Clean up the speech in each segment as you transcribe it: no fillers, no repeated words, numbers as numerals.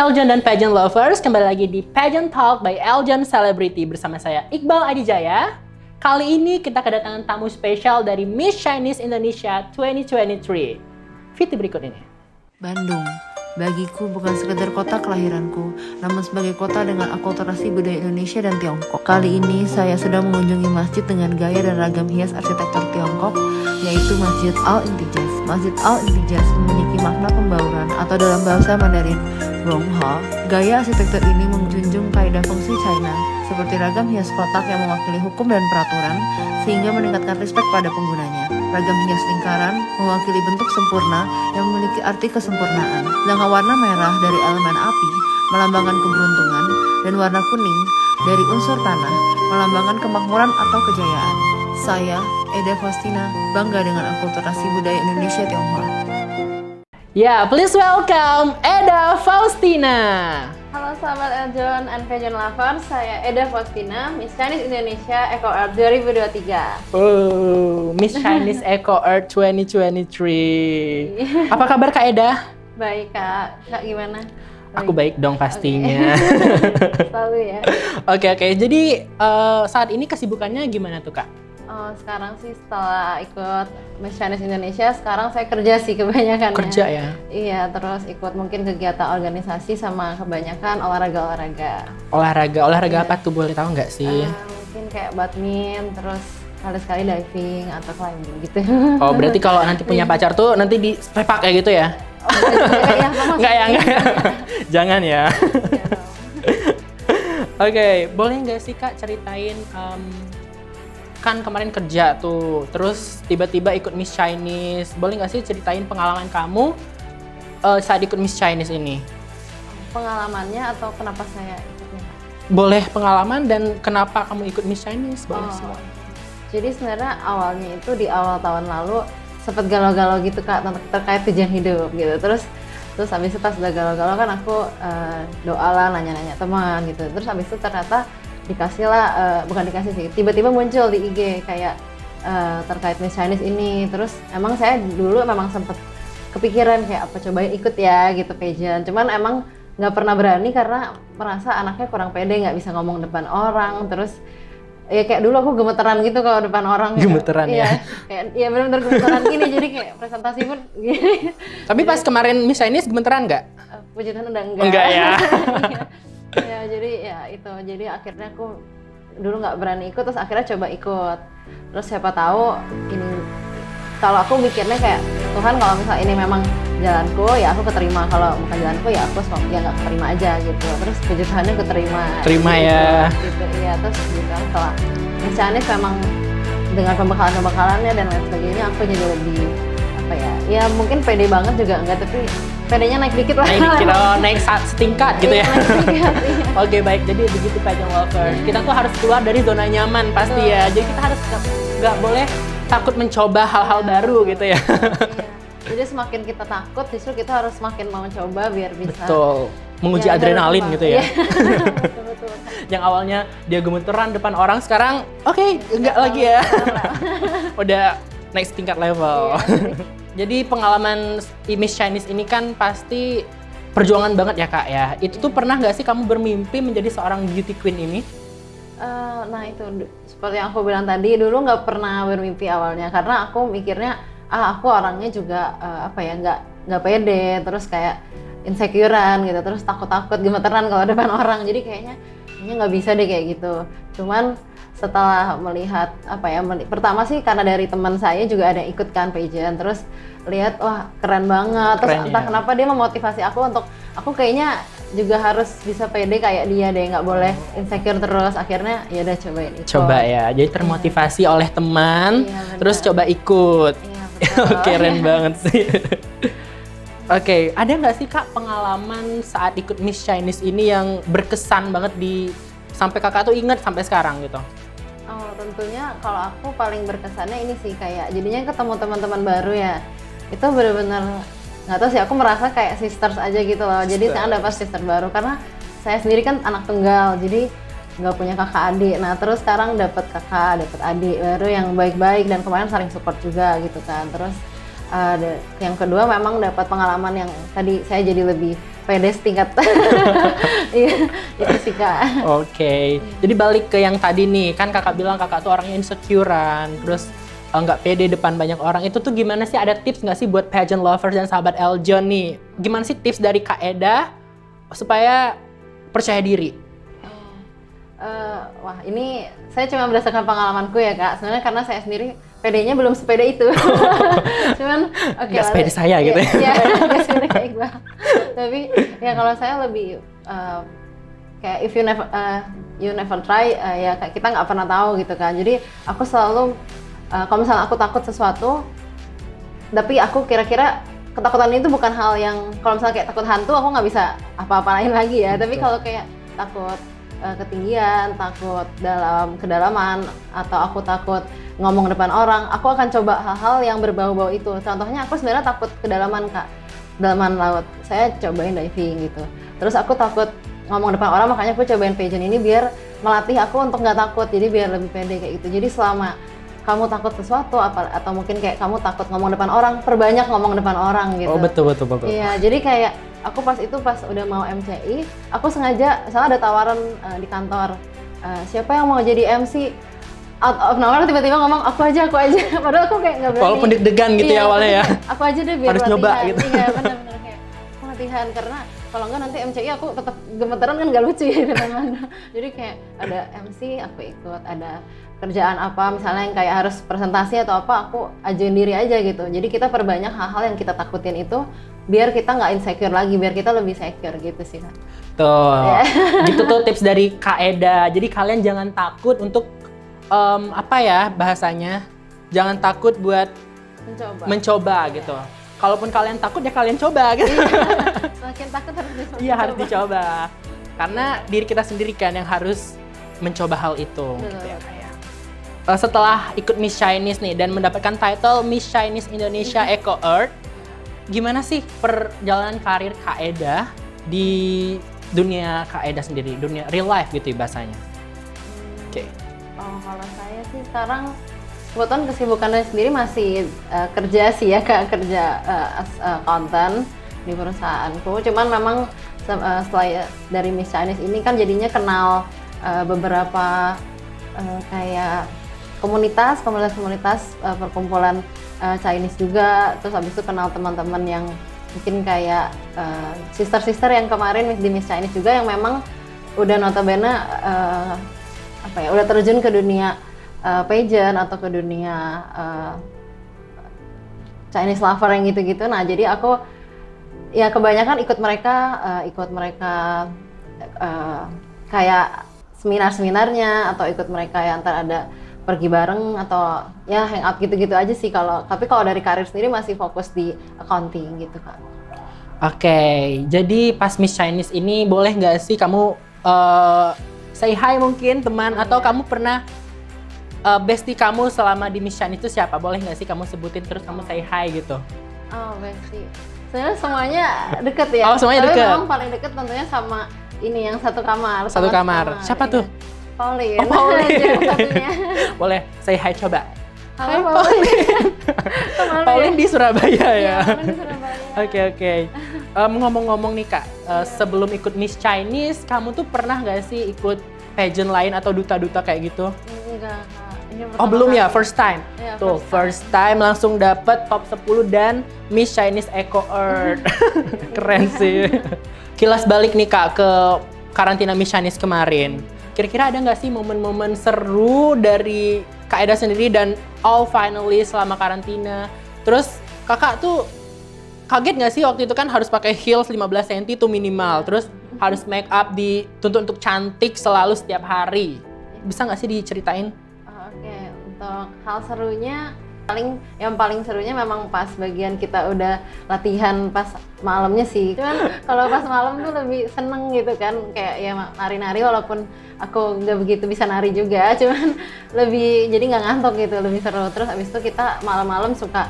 Eljon dan pageant lovers, kembali lagi di Pageant Talk by Eljon Celebrity bersama saya Iqbal Adijaya. Kali ini kita kedatangan tamu spesial dari Miss Chinese Indonesia 2023. Viti berikut ini. Bandung, bagiku bukan sekedar kota kelahiranku, namun sebagai kota dengan akulturasi budaya Indonesia dan Tiongkok. Kali ini saya sedang mengunjungi masjid dengan gaya dan ragam hias arsitektur Tiongkok, yaitu Masjid Al-Intijaz. Masjid Al-Intijaz memiliki makna pembauran atau dalam bahasa Mandarin, Rongha. Gaya arsitektur ini menjunjung kaidah fungsi China, seperti ragam hias kotak yang mewakili hukum dan peraturan, sehingga meningkatkan respek pada penggunanya. Ragam hias lingkaran mewakili bentuk sempurna yang memiliki arti kesempurnaan. Sedangkan warna merah dari elemen api melambangkan keberuntungan, dan warna kuning dari unsur tanah melambangkan kemakmuran atau kejayaan. Saya, Eda Faustina, bangga dengan akulturasi budaya Indonesia Tionghoa. Ya, please welcome Eda Faustina. Halo sahabat Eljon and pageant lovers, saya Eda Faustina, Miss Chinese Indonesia Eco Art 2023. Oh, Miss Chinese Eco Art 2023. Apa kabar Kak Eda? Baik Kak, Kak gimana? Aku baik dong pastinya. Selalu ya. Oke, jadi saat ini kesibukannya gimana tuh Kak? Oh, sekarang sih setelah ikut Miss Chinese Indonesia, sekarang saya kerja sih kebanyakan. Kerja ya? Iya, terus ikut mungkin kegiatan organisasi sama kebanyakan olahraga. Olahraga apa tuh, boleh tahu nggak sih? Mungkin kayak badminton, terus sekali-sekali diving atau climbing gitu. Oh, berarti kalau nanti punya pacar tuh nanti di sepak kayak gitu ya? Oh, enggak ya. Jangan ya. Oke, boleh nggak sih Kak ceritain, kan kemarin kerja tuh, terus tiba-tiba ikut Miss Chinese. Boleh nggak sih ceritain pengalaman kamu saat ikut Miss Chinese ini? Pengalamannya atau kenapa saya ikutnya? Boleh pengalaman dan kenapa kamu ikut Miss Chinese, boleh sih. Jadi sebenarnya awalnya itu di awal tahun lalu sempet galau-galau gitu Kak terkait tujuan hidup gitu. Terus habis itu pas udah galau-galau kan aku doa lah, nanya-nanya teman gitu. Terus habis itu ternyata dikasih lah, bukan dikasih sih, tiba-tiba muncul di IG kayak terkait Miss Chinese ini. Terus emang saya dulu memang sempet kepikiran kayak apa coba ikut ya gitu pageant. Cuman emang nggak pernah berani karena merasa anaknya kurang pede, nggak bisa ngomong depan orang. Terus ya kayak dulu aku gemeteran gitu kalau depan orang. Gemeteran ya? Iya benar-benar gemeteran gini, jadi kayak presentasi pun gini. Tapi pas kemarin Miss Chinese gemeteran nggak? Puji Tuhan udah enggak. Enggak ya? Ya jadi ya itu, jadi akhirnya aku dulu nggak berani ikut, terus akhirnya coba ikut. Terus siapa tahu ini, kalau aku mikirnya kayak Tuhan kalau misalnya ini memang jalanku ya aku keterima, kalau bukan jalanku ya aku ya nggak keterima aja gitu. Terus puji Tuhannya keterima. Terima gitu, ya. Gitu ya, terus gitu setelah Miss Chinese memang dengan pembekalan-pembekalannya dan lain sebagainya aku jadi lebih apa ya mungkin pede banget juga enggak, tapi pedenya naik dikit lah. Naik setingkat gitu ya. Iya. Oke, baik, jadi begitu pageant lovers. Kita tuh harus keluar dari zona nyaman pasti ya. Jadi kita harus nggak boleh takut mencoba hal-hal baru gitu ya. Iya. Jadi semakin kita takut, justru kita harus semakin mau mencoba biar bisa. Betul. Menguji Ya, adrenalin gitu ya. Betul. Yang awalnya dia gemeteran depan orang, sekarang oke, enggak lagi ya. Udah next tingkat level. Iya. Jadi pengalaman Miss Chinese ini kan pasti perjuangan banget ya Kak ya. Itu tuh pernah nggak sih kamu bermimpi menjadi seorang beauty queen ini? Nah itu seperti yang aku bilang tadi, dulu nggak pernah bermimpi awalnya karena aku mikirnya aku orangnya juga nggak pede, terus kayak insecurean gitu, terus takut gemeteran kalau depan orang. Jadi kayaknya nggak bisa deh kayak gitu. Cuman setelah melihat pertama sih karena dari teman saya juga ada yang ikut kan pageant, terus lihat wah keren banget, terus entah kenapa dia memotivasi aku untuk aku kayaknya juga harus bisa pede kayak dia deh, nggak boleh insecure terus. Akhirnya ya udah cobain ikut. Coba ya, jadi termotivasi oleh teman, terus coba ikut. Keren banget sih. Oke, ada nggak sih Kak pengalaman saat ikut Miss Chinese ini yang berkesan banget sampai Kakak tuh inget sampai sekarang gitu? Oh, tentunya kalau aku paling berkesannya ini sih, kayak jadinya ketemu teman-teman baru ya. Itu benar-benar nggak tahu sih, aku merasa kayak sisters aja gitu loh. Jadi saya dapat sister baru karena saya sendiri kan anak tunggal, jadi nggak punya kakak adik. Nah terus sekarang dapat kakak, dapat adik baru yang baik-baik dan kemarin saling support juga gitu kan. Terus yang kedua memang dapat pengalaman yang tadi saya jadi lebih pede setingkat. Iya, itu sih Kak. Oke. Jadi balik ke yang tadi nih, kan kakak bilang kakak tuh orangnya insecurean, terus nggak pede depan banyak orang. Itu tuh gimana sih? Ada tips nggak sih buat pageant lovers dan sahabat Eljon nih? Gimana sih tips dari Kak Eda supaya percaya diri? Wah, ini saya cuma berdasarkan pengalamanku ya Kak. Sebenarnya karena saya sendiri pedenya belum sepede itu. Cuman oke Nggak sepede saya gitu ya. Iya, nggak sepede kayak Iqbal. Tapi ya kalau saya lebih kayak if you never try, ya kita nggak pernah tahu gitu kan. Jadi aku selalu kalau misalnya aku takut sesuatu, tapi aku kira-kira ketakutan itu bukan hal yang, kalau misalnya kayak takut hantu aku nggak bisa apa-apain lagi ya. Tapi kalau kayak takut ketinggian, takut dalam kedalaman, atau aku takut ngomong depan orang, aku akan coba hal-hal yang berbau-bau itu. Contohnya aku sebenarnya takut kedalaman Kak, kedalaman laut. Saya cobain diving gitu. Terus aku takut ngomong depan orang, makanya aku cobain pageant ini biar melatih aku untuk nggak takut, jadi biar lebih pede kayak gitu. Jadi selama kamu takut sesuatu atau mungkin kayak kamu takut ngomong depan orang, perbanyak ngomong depan orang gitu. Oh betul. Iya, jadi kayak aku pas udah mau MCI, aku sengaja, misalnya ada tawaran di kantor, siapa yang mau jadi MC, out of nowhere tiba-tiba ngomong aku aja, padahal aku kayak nggak berani. Walaupun deg-degan gitu ya awalnya ya. Aku aja deh biar harus latihan. nyoba gitu. Iya benar-benar kayak aku latihan, karena kalau nggak nanti MCI aku tetap gemeteran kan nggak lucu ya di mana. Jadi kayak ada MC aku ikut, ada kerjaan apa misalnya yang kayak harus presentasi atau apa, aku ajuin diri aja gitu. Jadi kita perbanyak hal-hal yang kita takutin itu biar kita nggak insecure lagi, biar kita lebih secure gitu sih Kak. Tuh, gitu tuh tips dari Kak Eda. Jadi kalian jangan takut untuk apa ya bahasanya, jangan takut buat mencoba gitu. Kalaupun kalian takut ya kalian coba gitu. Semakin takut harus dicoba. Iya harus dicoba. Karena diri kita sendiri kan yang harus mencoba hal itu. Gitu ya, Kak, ya. Setelah ikut Miss Chinese nih dan mendapatkan title Miss Chinese Indonesia Eco Earth, gimana sih perjalanan karir Kak Eda di dunia Kak Eda sendiri, dunia real life gitu bahasanya? Oke. Oh, kalau saya sih sekarang kebetulan kesibukannya sendiri masih kerja sih ya Kak, kerja as accountant di perusahaanku. Cuman memang setelah dari Miss Chinese ini kan jadinya kenal beberapa kayak komunitas perkumpulan Chinese juga. Terus habis itu kenal teman-teman yang mungkin kayak sister-sister yang kemarin di Miss Chinese juga, yang memang udah notabene udah terjun ke dunia pageant atau ke dunia Chinese lover yang gitu-gitu. Nah jadi aku ya kebanyakan ikut mereka kayak seminar-seminarnya, atau ikut mereka yang ntar ada pergi bareng atau ya hangout gitu-gitu aja sih. Tapi kalau dari karir sendiri masih fokus di accounting gitu Kak. Oke, jadi pas Miss Chinese ini boleh nggak sih kamu say hi mungkin teman, atau kamu pernah bestie kamu selama di Miss Chinese itu siapa? Boleh nggak sih kamu sebutin terus kamu say hi gitu? Oh bestie, sebenarnya semuanya deket ya. Oh semuanya deket. Tapi memang paling deket tentunya sama ini yang satu kamar. Satu kamar. Siapa tuh? Pauline. Oh, Pauline. Satunya. Boleh, say hi coba. Halo Pauline. Pauline di Surabaya ya? Iya, Pauline di Surabaya. Oke. Ngomong-ngomong nih Kak, sebelum ikut Miss Chinese, kamu tuh pernah nggak sih ikut pageant lain atau duta-duta kayak gitu? Enggak Kak. Ini Oh belum ya, kali. first time? Iya, Tuh, first time langsung dapet top 10 dan Miss Chinese Eco Earth. Keren sih. Kilas balik nih Kak ke karantina Miss Chinese kemarin. Kira-kira ada nggak sih momen-momen seru dari Kak Eda sendiri dan all finalists selama karantina? Terus kakak tuh kaget nggak sih waktu itu kan harus pakai heels 15 cm tuh minimal, terus harus make up dituntut untuk cantik selalu setiap hari. Bisa nggak sih diceritain? Oke, untuk hal serunya yang paling serunya memang pas bagian kita udah latihan pas malamnya sih. Cuman kalau pas malam tuh lebih seneng gitu kan, kayak ya nari-nari walaupun aku nggak begitu bisa nari juga, cuman lebih jadi nggak ngantuk gitu, lebih seru. Terus abis itu kita malam-malam suka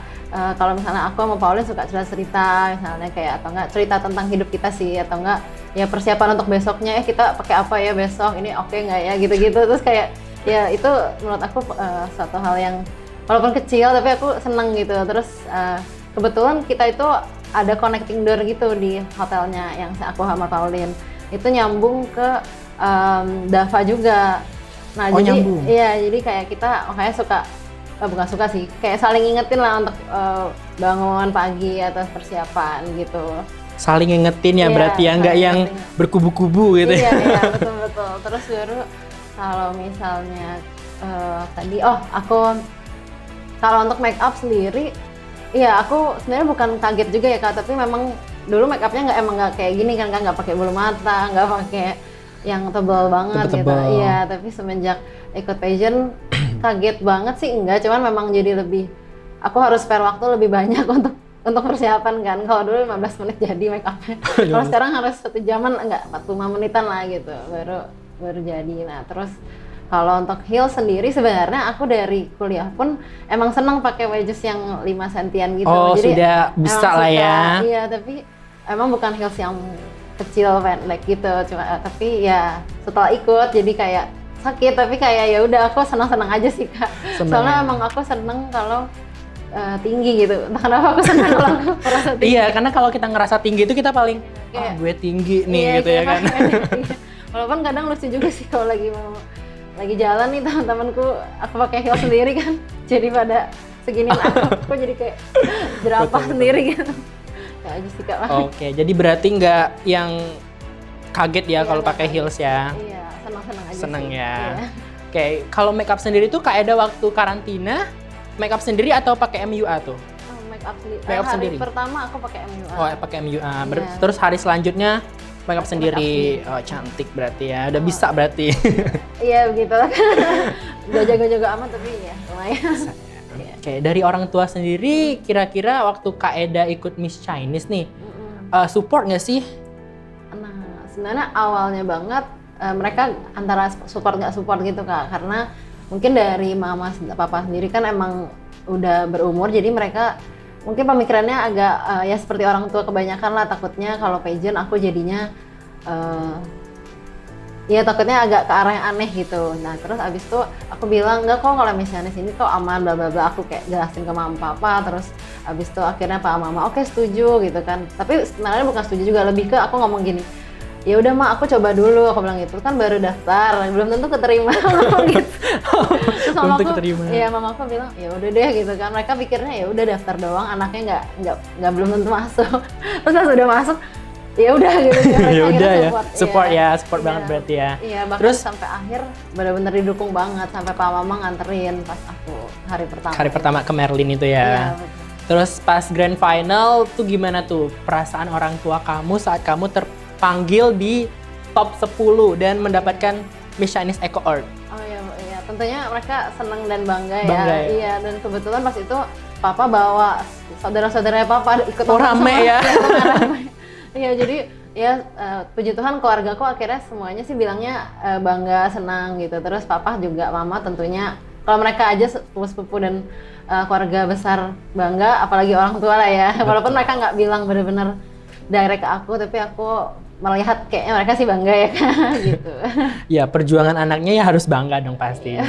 kalau misalnya aku sama Pauline suka cerita misalnya kayak, atau enggak cerita tentang hidup kita sih, atau enggak ya persiapan untuk besoknya kita pakai apa ya besok ini, oke nggak ya gitu-gitu. Terus kayak ya itu menurut aku suatu hal yang walaupun kecil tapi aku seneng gitu. Terus kebetulan kita itu ada connecting door gitu di hotelnya yang aku sama Pauline. Itu nyambung ke Dava juga. Nah, Oh, jadi nyambung. iya, jadi kayak kita makanya suka bukan suka sih, kayak saling ngingetin lah untuk bangun pagi atau persiapan gitu. Saling ngingetin ya Iya, berarti ya, nggak saling yang ngingetin. berkubu-kubu gitu Iya, ya. iya, betul. Terus baru kalau misalnya tadi, aku kalau untuk make up sendiri, iya aku sebenarnya bukan kaget juga ya Kak, tapi memang dulu make upnya nggak kayak gini kan, nggak pakai bulu mata, nggak pakai yang tebal banget gitu. Tebel-tebel. Iya, tapi semenjak ikut pageant kaget banget sih enggak, cuman memang jadi lebih, aku harus spare waktu lebih banyak untuk persiapan kan. Kalau dulu 15 menit jadi make upnya, kalau sekarang harus 1 jaman, enggak 45 menitan lah gitu baru jadi. Nah terus kalau untuk heels sendiri sebenarnya aku dari kuliah pun emang senang pakai wedges yang 5 sentian gitu. Oh, Jadi sudah bisa emang lah suka, ya. Iya, tapi emang bukan heels yang kecil pendek gitu, cuma tapi ya setelah ikut jadi kayak sakit, tapi kayak ya udah aku senang-senang aja sih Kak. Senang Soalnya ya. emang aku seneng kalau tinggi gitu. Entah kenapa aku senang kalau aku merasa tinggi. Iya, karena kalau kita ngerasa tinggi itu kita paling, Kayak- gue tinggi nih Iya, gitu ya kayak kan. iya. Walaupun kadang lucu juga sih kalau lagi jalan nih teman-temanku, aku pakai heels sendiri kan, jadi pada seginian aku jadi kayak jerapah Betul. sendiri gitu. Kayak aja sih Kak. Oke, jadi berarti nggak yang kaget ya Iya, kalau nggak pakai kaget. heels ya. Iya, senang-senang aja Seneng sih. ya. Iya. Oke, kalau make up sendiri tuh Kak Eda waktu karantina, make up sendiri atau pakai MUA tuh? Oh, make up sendiri. Make up Hari sendiri. pertama aku pakai MUA. Oh, pakai MUA. Iya. Terus hari selanjutnya make up Pakai sendiri. make up Oh, cantik berarti ya. Udah bisa berarti. Iya begitu lah. Gak jago-jago amat tapi ya lumayan. Iya. Oke, dari orang tua sendiri kira-kira waktu Kak Eda ikut Miss Chinese nih, support nggak sih? Nah, sebenarnya awalnya banget mereka antara support nggak support gitu Kak, karena mungkin dari mama papa sendiri kan emang udah berumur, jadi mereka mungkin pemikirannya agak ya seperti orang tua kebanyakan lah, takutnya kalau pageant aku jadinya ya takutnya agak ke arah yang aneh gitu. Nah terus abis itu aku bilang enggak kok, kalau misalnya sini kok aman bla bla bla, aku kayak jelasin ke mama papa. Terus abis itu akhirnya pak mama oke setuju gitu kan, tapi sebenarnya bukan setuju juga, lebih ke aku ngomong gini, ya udah mak aku coba dulu, aku bilang gitu, kan baru daftar belum tentu keterima. Gitu. Terus mama Untuk aku, keterima. iya mama aku bilang ya udah deh gitu kan, mereka pikirnya ya udah daftar doang, anaknya nggak belum tentu masuk. Terus pas udah masuk ya udah gitu. Mereka Ya udah akhirnya ya, support iya. ya, support banget Iya. berarti ya. Iya, bahkan Terus sampai akhir benar-benar didukung banget, sampai Pak Mama nganterin pas aku hari pertama. hari pertama ke Merlin itu Iya, ya. betul. Terus pas grand final tuh gimana tuh perasaan orang tua kamu saat kamu terpanggil di top 10 dan mendapatkan Miss Chinese Eco Art? Oh iya, tentunya mereka senang dan bangga, Bangga ya? Iya, dan kebetulan pas itu Papa bawa saudara-saudaranya Papa ikut Oh, nonton rame sama- ya? rame. Iya, jadi ya puji Tuhan keluargaku akhirnya semuanya sih bilangnya bangga, senang gitu. Terus Papa juga, Mama tentunya, kalau mereka aja sepupu-sepupu dan keluarga besar bangga, apalagi orang tua lah ya. Walaupun mereka nggak bilang bener-bener direct ke aku, tapi aku melihat kayaknya mereka sih bangga ya kan gitu. Ya, perjuangan anaknya ya harus bangga dong pastinya.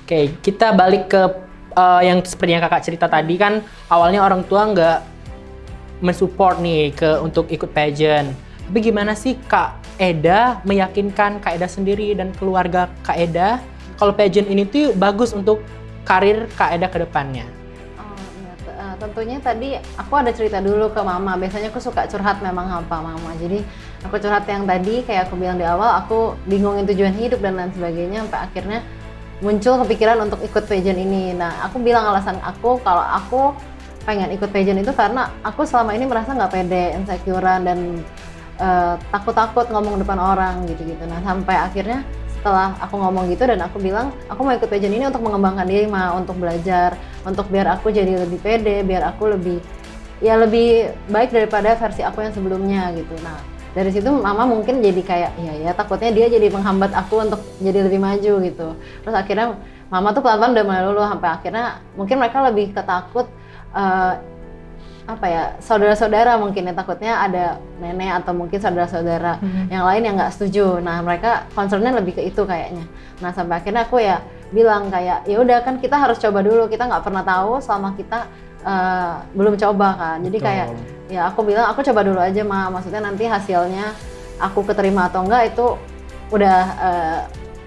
Oke, kita balik ke yang seperti yang kakak cerita tadi kan, awalnya orang tua nggak mensupport nih untuk ikut pageant. Tapi gimana sih Kak Eda meyakinkan Kak Eda sendiri dan keluarga Kak Eda kalau pageant ini tuh bagus untuk karir Kak Eda ke depannya? Oh iya, tentunya tadi aku ada cerita dulu ke Mama. Biasanya aku suka curhat memang sama Mama. Jadi aku curhat yang tadi kayak aku bilang di awal, aku bingungin tujuan hidup dan lain sebagainya, sampai akhirnya muncul kepikiran untuk ikut pageant ini. Nah, aku bilang alasan aku kalau aku pengen ikut pageant itu karena aku selama ini merasa nggak pede, insecurean dan takut-takut ngomong depan orang gitu-gitu. Nah, sampai akhirnya setelah aku ngomong gitu dan aku bilang aku mau ikut pageant ini untuk mengembangkan diri, untuk belajar, untuk biar aku jadi lebih pede, biar aku lebih baik daripada versi aku yang sebelumnya gitu. Nah, dari situ Mama mungkin jadi kayak ya takutnya dia jadi menghambat aku untuk jadi lebih maju gitu. Terus akhirnya Mama tuh pelan-pelan udah mulai luluh, sampai akhirnya mungkin mereka lebih ketakut saudara-saudara mungkin ya, takutnya ada nenek atau mungkin saudara-saudara yang lain yang nggak setuju. Nah, mereka concernnya lebih ke itu kayaknya. Nah, sampai akhirnya aku ya bilang kayak ya udah kan kita harus coba dulu, kita nggak pernah tahu selama kita belum coba kan. Jadi Betul. kayak ya aku bilang aku coba dulu aja maksudnya nanti hasilnya aku keterima atau enggak itu udah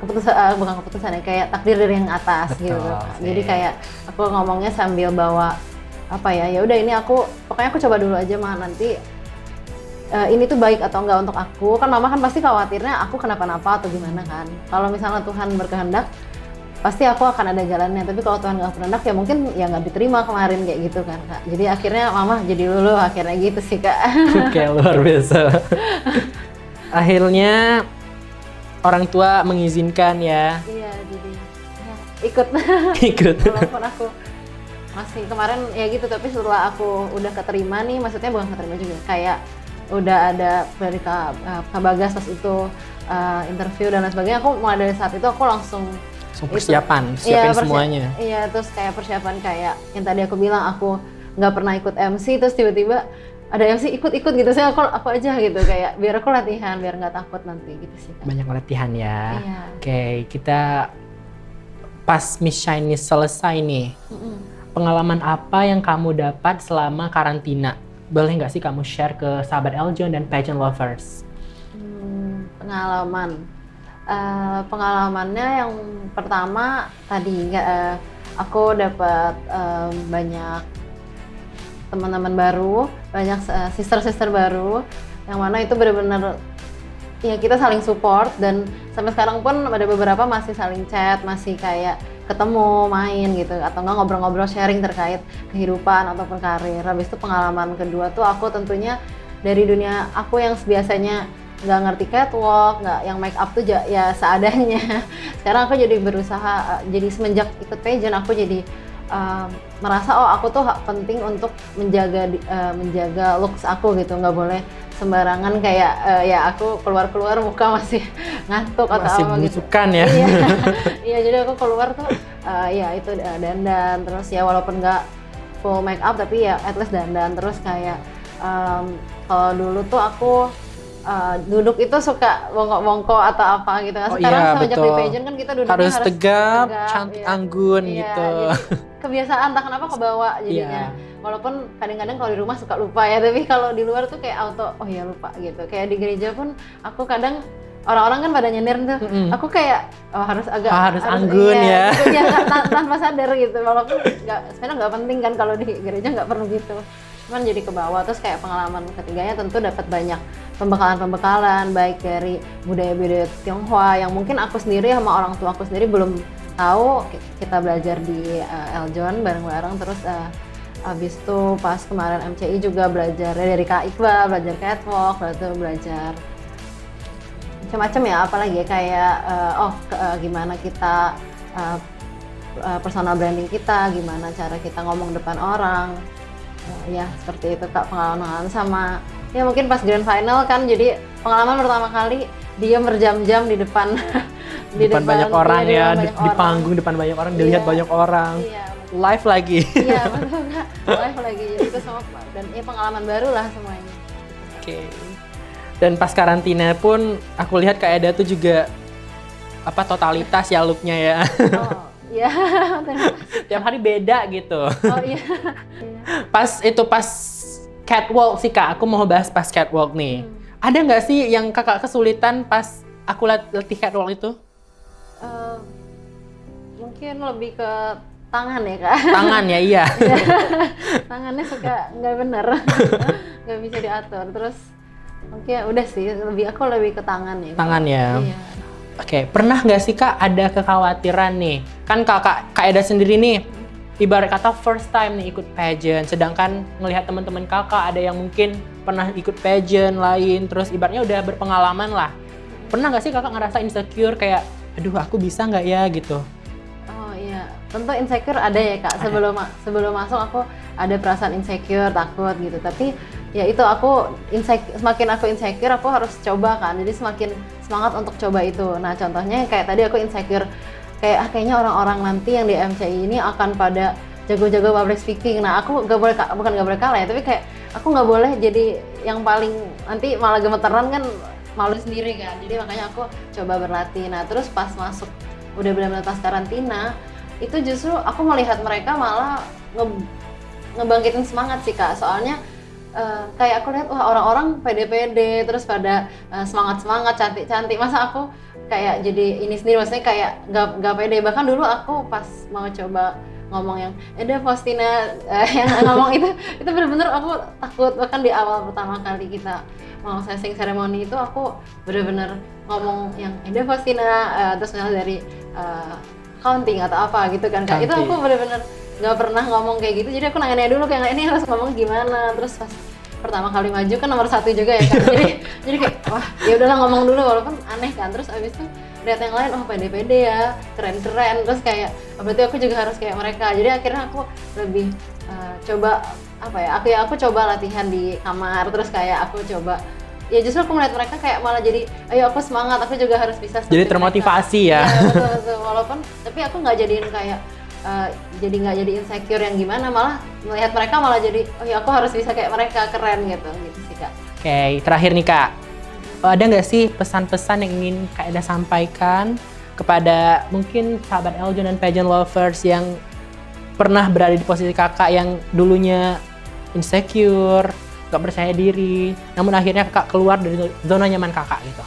keputusan bukan keputusan ya, kayak takdir dari yang atas. Betul, gitu. sih. Jadi kayak aku ngomongnya sambil bawa apa ya udah ini pokoknya aku coba dulu aja nanti ini tuh baik atau enggak untuk aku. Kan mama kan pasti khawatirnya aku kenapa-napa atau gimana kan. Kalau misalnya Tuhan berkehendak pasti aku akan ada jalannya, tapi kalau Tuhan nggak berkehendak ya mungkin ya nggak diterima kemarin kayak gitu kan Kak. Jadi akhirnya mama jadi lulu akhirnya gitu sih Kak. Oke, luar biasa. Akhirnya orang tua mengizinkan ya. Iya, jadi ya, ikut. Ikut. Walaupun aku masih kemarin ya gitu, tapi setelah aku udah keterima nih, maksudnya bukan keterima juga, kayak udah ada dari Kak Bagas pas itu interview dan lain sebagainya, aku mulai dari saat itu aku langsung Persiapan, siapin semuanya. Iya, terus kayak persiapan kayak yang tadi aku bilang aku nggak pernah ikut MC, terus tiba-tiba ada MC ikut-ikut gitu, saya aku aja gitu kayak biar aku latihan, biar nggak takut nanti gitu sih Kak. Banyak latihan ya. Iya. Oke, kita pas Miss Chinese selesai nih. Pengalaman apa yang kamu dapat selama karantina? Boleh nggak sih kamu share ke sahabat Eljon dan pageant lovers? Pengalamannya yang pertama tadi aku dapat banyak teman-teman baru, banyak sister-sister baru, yang mana itu benar-benar ya kita saling support, dan sampai sekarang pun ada beberapa masih saling chat, masih kayak ketemu, main gitu, atau enggak ngobrol-ngobrol sharing terkait kehidupan ataupun karir. Habis itu pengalaman kedua tuh aku tentunya dari dunia aku yang biasanya nggak ngerti catwalk, nggak yang make up tuh ya seadanya. Sekarang aku jadi berusaha, jadi semenjak ikut pageant aku jadi merasa aku tuh penting untuk menjaga looks aku gitu, nggak boleh sembarangan kayak ya aku keluar muka masih ngantuk atau Masih apa gitu. belusukan ya. Iya, iya, jadi aku keluar tuh ya itu dandan, terus ya walaupun nggak full make up tapi ya at least dandan, terus kayak kalau dulu tuh aku duduk itu suka bongkok-bongkok atau apa gitu. Sekarang iya, semenjak betul. di pageant kan kita duduknya Harus tegap, cantik, iya. anggun Iya, gitu. jadi kebiasaan entah kenapa kebawa jadinya. Iya. Walaupun kadang-kadang kalau di rumah suka lupa ya, tapi kalau di luar tuh kayak auto, oh ya lupa gitu. Kayak di gereja pun aku kadang orang-orang kan pada nyender tuh, aku kayak harus anggun ya. Gitu, ya tanpa sadar gitu. Walaupun sebenarnya nggak penting kan kalau di gereja nggak perlu gitu. Cuman jadi ke bawah. Terus kayak pengalaman ketiganya tentu dapat banyak pembekalan baik dari budaya-budaya Tionghoa yang mungkin aku sendiri sama orang tua aku sendiri belum tahu. Kita belajar di Eljon bareng-bareng, terus abis itu pas kemarin MCI juga belajar dari Kak Iqbal, belajar catwalk, belajar macam-macam ya, apalagi ya, kayak gimana kita personal branding kita, gimana cara kita ngomong depan orang. Ya seperti itu Kak, pengalaman sama ya mungkin pas grand final kan, jadi pengalaman pertama kali dia berjam-jam di depan di depan banyak orang ya, depan di panggung depan banyak orang, dilihat banyak orang. Iya, live lagi. Iya betul Kak, live lagi, jadi itu semua dan ya pengalaman baru lah semuanya. Oke. Dan pas karantina pun aku lihat Kak Eda tuh juga totalitas ya looknya ya. Oh iya. Tiap hari beda gitu. Oh iya. Pas catwalk sih Kak, aku mau bahas pas catwalk nih. Ada nggak sih yang Kakak kesulitan pas aku latih catwalk itu? Mungkin lebih ke tangan ya Kak. Tangan ya, iya. Tangannya suka nggak bener, nggak bisa diatur. Terus mungkin udah sih, aku lebih ke tangan ya. Tangan ya. Iya. Oke, pernah nggak sih Kak ada kekhawatiran nih? Kan Kak Eda sendiri nih, ibarat kata first time nih ikut pageant, sedangkan ngelihat teman-teman Kakak ada yang mungkin pernah ikut pageant lain, terus ibaratnya udah berpengalaman lah. Pernah nggak sih Kakak ngerasa insecure kayak, aduh aku bisa nggak ya gitu? Oh iya, tentu insecure ada ya Kak. Sebelum masuk aku ada perasaan insecure, takut gitu. Tapi ya itu semakin aku insecure, aku harus coba kan. Jadi semakin semangat untuk coba itu. Nah contohnya kayak tadi aku insecure, kayaknya orang-orang nanti yang di MCI ini akan pada jago-jago public speaking. Nah aku bukan gak boleh kalah ya, tapi kayak aku nggak boleh jadi yang paling nanti malah gemeteran kan, malu sendiri kan. Jadi makanya aku coba berlatih. Nah terus pas masuk udah benar-benar pas karantina, itu justru aku melihat mereka malah ngebangkitin semangat sih Kak, soalnya kayak aku lihat wah orang-orang pede-pede terus pada semangat-semangat, cantik-cantik, masa aku kayak jadi ini sendiri, maksudnya kayak nggak pede. Bahkan dulu aku pas mau coba ngomong yang ada Faustina yang ngomong itu bener-bener aku takut. Bahkan di awal pertama kali kita mau sesing seremoni itu aku bener-bener ngomong yang ada Faustina terus misalnya dari counting atau apa gitu kan Kak. Itu aku bener-bener nggak pernah ngomong kayak gitu, jadi aku nanya dulu kayak ini harus ngomong gimana. Terus pas pertama kali maju kan nomor 1 juga ya kan, jadi kayak wah ya udahlah ngomong dulu walaupun aneh kan. Terus abis itu lihat yang lain, oh pede-pede ya, keren-keren, terus kayak berarti aku juga harus kayak mereka. Jadi akhirnya aku lebih coba apa ya, aku coba latihan di kamar, terus kayak aku coba ya justru aku melihat mereka kayak malah jadi ayo aku semangat, aku juga harus bisa jadi termotivasi mereka. Ya betul, walaupun tapi aku nggak jadiin kayak jadi nggak jadi insecure yang gimana, malah melihat mereka malah jadi oh ya aku harus bisa kayak mereka, keren gitu sih Kak. Oke, terakhir nih Kak, ada nggak sih pesan-pesan yang ingin Kak Eda sampaikan kepada mungkin sahabat Eljon dan pageant lovers yang pernah berada di posisi Kakak yang dulunya insecure, gak percaya diri, namun akhirnya Kakak keluar dari zona nyaman Kakak gitu?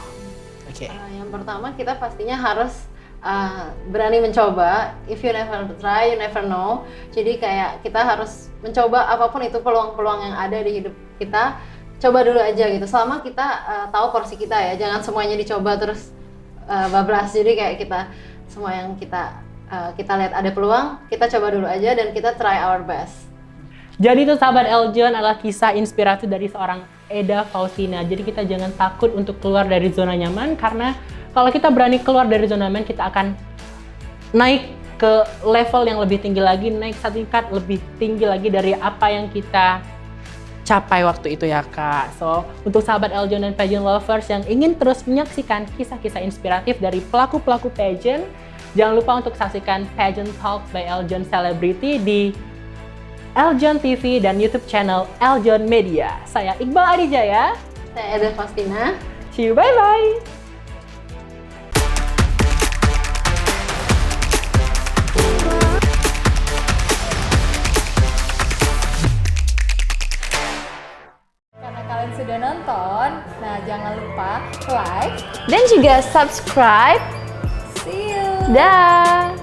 Oke. Yang pertama kita pastinya harus berani mencoba. If you never try, you never know. Jadi kayak kita harus mencoba apapun itu peluang-peluang yang ada di hidup kita, coba dulu aja gitu. Selama kita tahu porsi kita ya, jangan semuanya dicoba terus bablas. Jadi kayak kita semua yang kita lihat ada peluang, kita coba dulu aja dan kita try our best. Jadi itu sahabat Eljon adalah kisah inspiratif dari seorang Eda Faustina. Jadi kita jangan takut untuk keluar dari zona nyaman, karena kalau kita berani keluar dari zona nyaman, kita akan naik ke level yang lebih tinggi lagi, naik satu tingkat lebih tinggi lagi dari apa yang kita capai waktu itu ya Kak. So, untuk sahabat Eljon dan pageant lovers yang ingin terus menyaksikan kisah-kisah inspiratif dari pelaku-pelaku pageant, jangan lupa untuk saksikan Pageant Talks by Eljon Celebrity di Eljon TV dan YouTube channel Eljon Media. Saya Iqbal Adijaya. Saya Eda Faustina. See you, bye-bye! Karena kalian sudah nonton, nah jangan lupa like dan juga subscribe. See you. Dah.